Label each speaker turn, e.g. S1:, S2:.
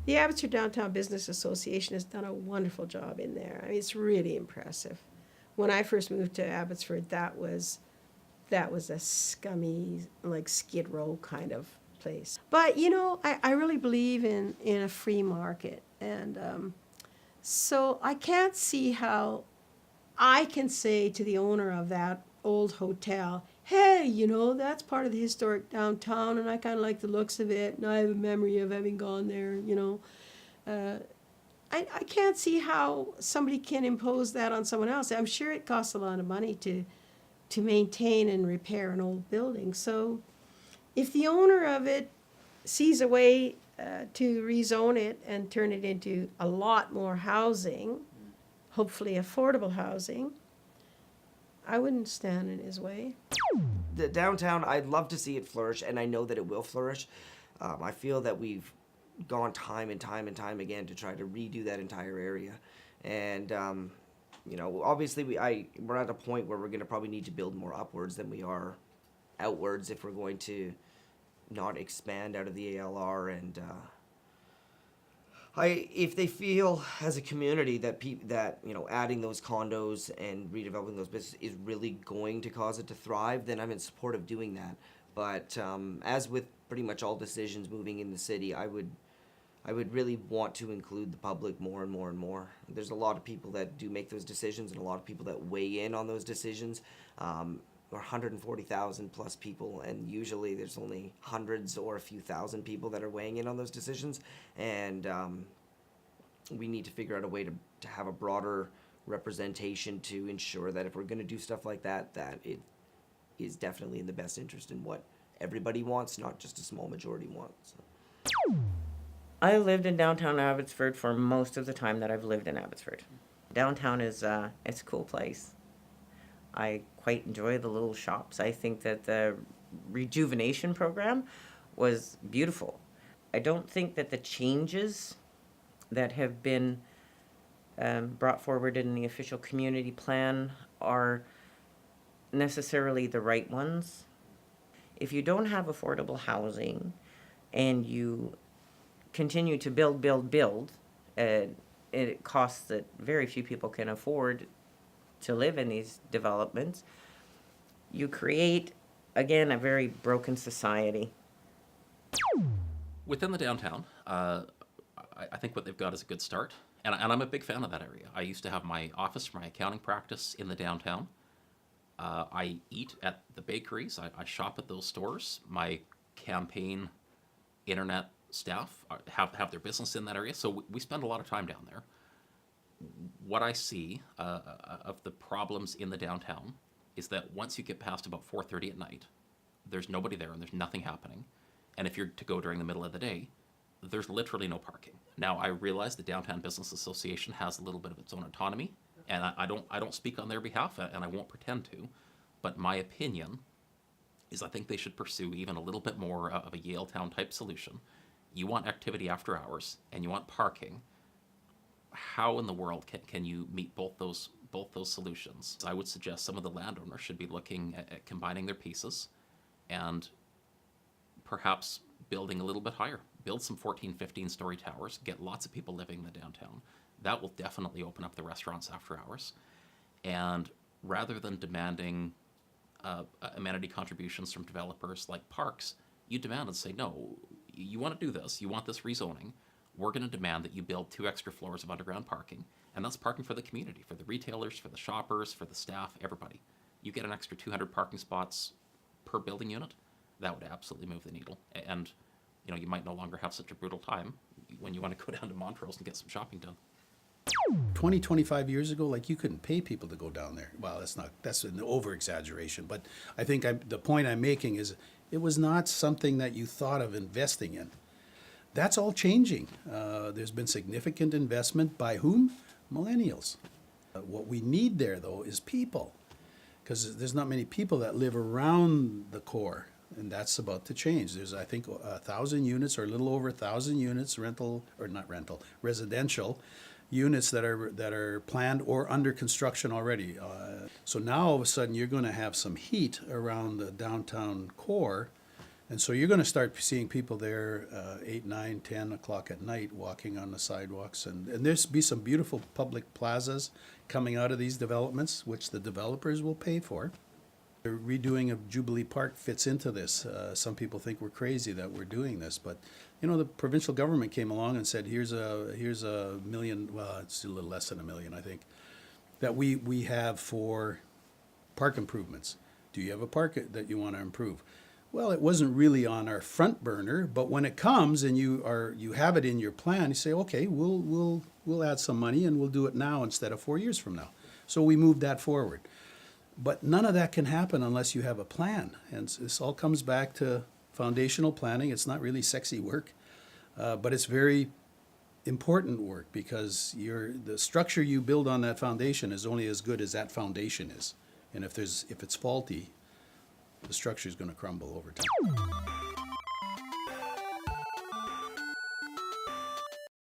S1: The Abbotsford Downtown Business Association has done a wonderful job in there. I mean, it's really impressive. When I first moved to Abbotsford, that was a scummy, like Skid Row kind of place. But I really believe in a free market, and so I can't see how I can say to the owner of that old hotel, hey, that's part of the historic downtown, and I kind of like the looks of it, and I have a memory of having gone there, I can't see how somebody can impose that on someone else. I'm sure it costs a lot of money to maintain and repair an old building. So if the owner of it sees a way to rezone it and turn it into a lot more housing, hopefully affordable housing, I wouldn't stand in his way.
S2: The downtown, I'd love to see it flourish, and I know that it will flourish. I feel that we've gone time and time and time again to try to redo that entire area. And, obviously we're at a point where we're going to probably need to build more upwards than we are outwards if we're going to not expand out of the ALR. And if they feel as a community that adding those condos and redeveloping those businesses is really going to cause it to thrive, then I'm in support of doing that. But as with pretty much all decisions moving in the city, I would really want to include the public more and more and more. There's a lot of people that do make those decisions, and a lot of people that weigh in on those decisions. Or 140,000 plus people, and usually there's only hundreds or a few thousand people that are weighing in on those decisions. And we need to figure out a way to have a broader representation to ensure that if we're going to do stuff like that, that it is definitely in the best interest in what everybody wants, not just a small majority wants.
S3: I lived in downtown Abbotsford for most of the time that I've lived in Abbotsford. Downtown it's a cool place. I quite enjoy the little shops. I think that the rejuvenation program was beautiful. I don't think that the changes that have been brought forward in the official community plan are necessarily the right ones. If you don't have affordable housing and you continue to build, it costs that very few people can afford to live in these developments, you create, again, a very broken society.
S4: Within the downtown, I think what they've got is a good start, and I'm a big fan of that area. I used to have my office for my accounting practice in the downtown. I eat at the bakeries. I shop at those stores. My campaign internet staff have their business in that area, so we spend a lot of time down there. What I see of the problems in the downtown is that once you get past about 4:30 at night, there's nobody there and there's nothing happening. And if you're to go during the middle of the day, there's literally no parking. Now, I realize the Downtown Business Association has a little bit of its own autonomy, and I don't speak on their behalf, and I won't pretend to, but my opinion is I think they should pursue even a little bit more of a Yaletown type solution. You want activity after hours, and you want parking. How in the world can you meet both those solutions? I would suggest some of the landowners should be looking at combining their pieces and perhaps building a little bit higher. Build some 14, 15-story towers, get lots of people living in the downtown. That will definitely open up the restaurants after hours. And rather than demanding amenity contributions from developers like parks, you demand and say, no, you want to do this, you want this rezoning, we're going to demand that you build 2 extra floors of underground parking, and that's parking for the community, for the retailers, for the shoppers, for the staff, everybody. You get an extra 200 parking spots per building unit, that would absolutely move the needle. And you might no longer have such a brutal time when you want to go down to Montrose and get some shopping done.
S5: 20, 25 years ago, you couldn't pay people to go down there. Well, that's an over-exaggeration, but I think the point I'm making is it was not something that you thought of investing in. That's all changing. There's been significant investment by whom? Millennials. What we need there, though, is people, because there's not many people that live around the core, and that's about to change. There's, I think, 1,000 units or a little over 1,000 units, residential units that are planned or under construction already. So now all of a sudden you're going to have some heat around the downtown core And so you're going to start seeing people there 8, 9, 10 o'clock at night walking on the sidewalks. And there's be some beautiful public plazas coming out of these developments, which the developers will pay for. The redoing of Jubilee Park fits into this. Some people think we're crazy that we're doing this, but you know, the provincial government came along and said, here's a million, well, it's a little less than $1 million, I think, that we have for park improvements. Do you have a park that you want to improve? Well, it wasn't really on our front burner, but when it comes and you have it in your plan, you say, okay, we'll add some money and we'll do it now instead of 4 years from now. So we moved that forward. But none of that can happen unless you have a plan. And this all comes back to foundational planning. It's not really sexy work, but it's very important work because the structure you build on that foundation is only as good as that foundation is. And if it's faulty, the structure is going to crumble over time.